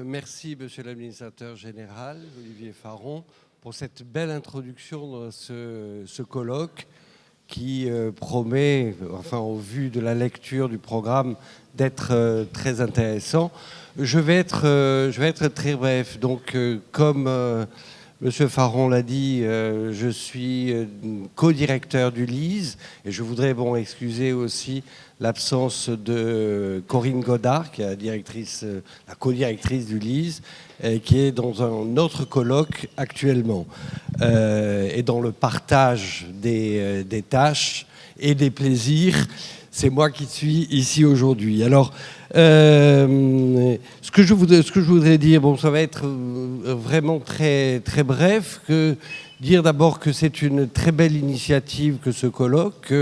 Merci, Monsieur l'administrateur général, Olivier Faron, pour cette belle introduction dans ce colloque qui promet, enfin, au vu de la lecture du programme, d'être très intéressant. Je vais être très bref. Donc, comme Monsieur Faron l'a dit, je suis co-directeur du LISE et je voudrais excuser aussi l'absence de Corinne Godard, qui est la co-directrice du LISE, qui est dans un autre colloque actuellement, et dans le partage des tâches et des plaisirs. C'est moi qui suis ici aujourd'hui. Alors, ce que je voudrais dire, ça va être vraiment très, très bref, dire d'abord que c'est une très belle initiative que ce colloque,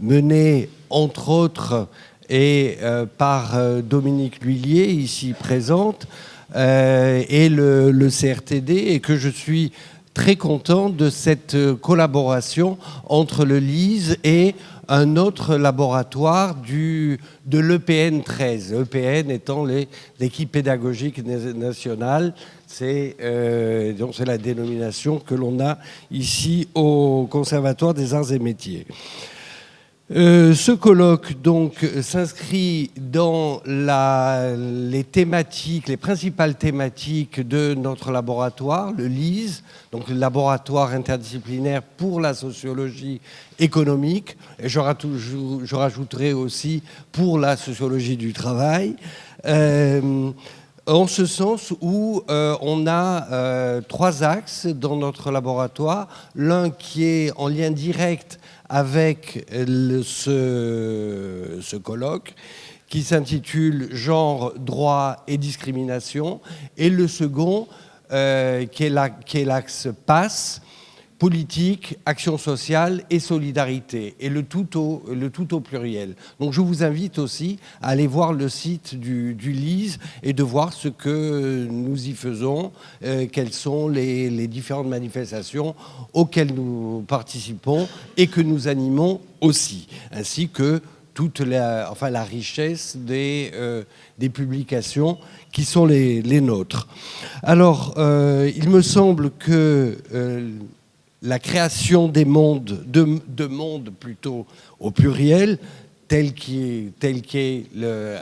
mené entre autres et par Dominique L'Huillier, ici présente, et le CRTD, et que je suis très content de cette collaboration entre le LISE et un autre laboratoire de l'EPN 13, l'EPN étant l'équipe pédagogique nationale. C'est la dénomination que l'on a ici au Conservatoire des Arts et Métiers. Ce colloque donc s'inscrit dans les principales thématiques de notre laboratoire, le LISE, donc le laboratoire interdisciplinaire pour la sociologie économique, et je rajouterai aussi pour la sociologie du travail, en ce sens où on a trois axes dans notre laboratoire, l'un qui est en lien direct avec ce colloque qui s'intitule « Genre, droit et discrimination » et le second qui est l'axe PASS, politique, action sociale et solidarité, et le tout au pluriel. Donc je vous invite aussi à aller voir le site du LISE et de voir ce que nous y faisons, quelles sont les différentes manifestations auxquelles nous participons et que nous animons aussi, ainsi que toute la richesse des publications qui sont les nôtres. Alors, il me semble que la création des mondes, de mondes plutôt au pluriel, tel qu'est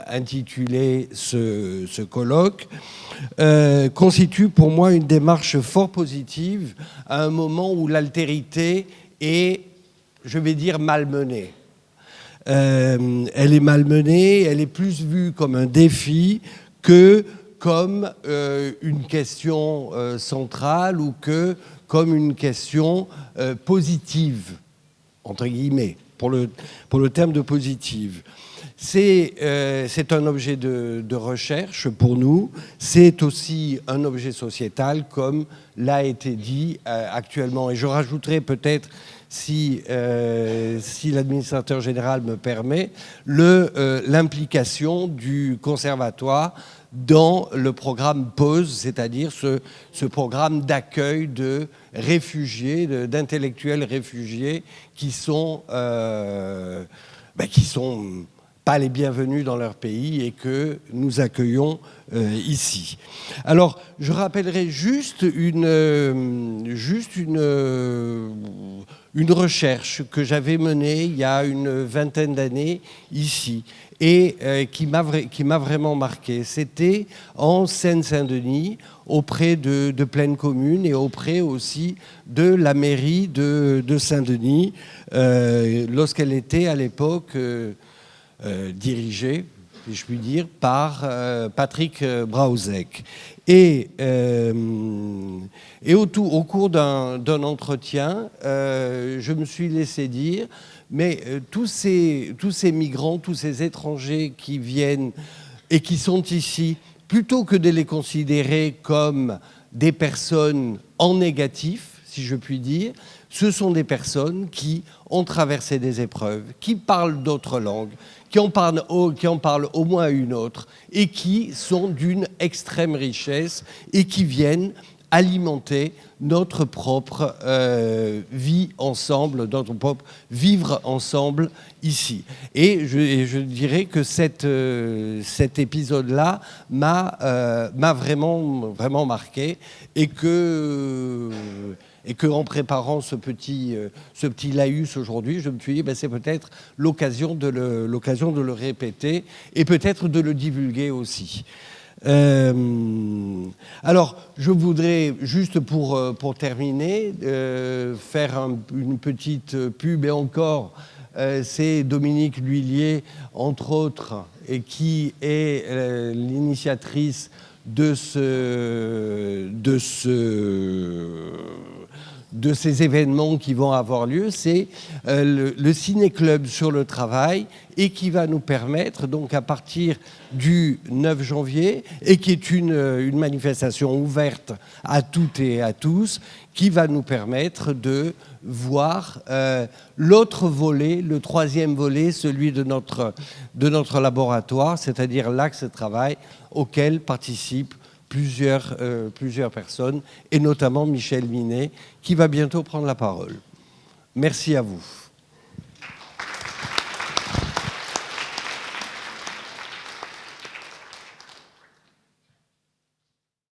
intitulé ce colloque, constitue pour moi une démarche fort positive à un moment où l'altérité est, je vais dire, malmenée. Elle est malmenée, elle est plus vue comme un défi que comme une question centrale ou que comme une question positive, entre guillemets, pour le terme de positive. C'est un objet de recherche pour nous, c'est aussi un objet sociétal, comme l'a été dit actuellement. Et je rajouterai peut-être, si l'administrateur général me permet, l'implication du conservatoire dans le programme PAUSE, c'est-à-dire ce programme d'accueil de réfugiés, d'intellectuels réfugiés qui sont pas les bienvenus dans leur pays et que nous accueillons ici. Alors, je rappellerai juste une recherche que j'avais menée il y a une vingtaine d'années ici et qui m'a vraiment marqué. C'était en Seine-Saint-Denis, auprès de Plaine Commune et auprès aussi de la mairie de Saint-Denis, lorsqu'elle était à l'époque dirigée, si je puis dire, par Patrick Brausek. Et au cours d'un entretien, je me suis laissé dire, mais tous ces migrants, tous ces étrangers qui viennent et qui sont ici, plutôt que de les considérer comme des personnes en négatif, si je puis dire, ce sont des personnes qui ont traversé des épreuves, qui parlent d'autres langues, qui en parlent au moins une autre, et qui sont d'une extrême richesse et qui viennent alimenter notre propre vie ensemble, notre propre vivre ensemble ici. Et je dirais que cet épisode-là m'a vraiment marqué, et que en préparant ce petit laïus aujourd'hui, je me suis dit, ben, c'est peut-être l'occasion de le répéter et peut-être de le divulguer aussi. Alors, je voudrais, juste pour terminer, faire une petite pub, et encore, c'est Dominique L'Huillier, entre autres, et qui est l'initiatrice de ces événements qui vont avoir lieu. C'est le Ciné-Club sur le travail, et qui va nous permettre, donc à partir du 9 janvier, et qui est une manifestation ouverte à toutes et à tous, qui va nous permettre de voir l'autre volet, le troisième volet, celui de notre laboratoire, c'est-à-dire l'axe travail, auquel participent plusieurs personnes, et notamment Michel Minet, qui va bientôt prendre la parole. Merci à vous.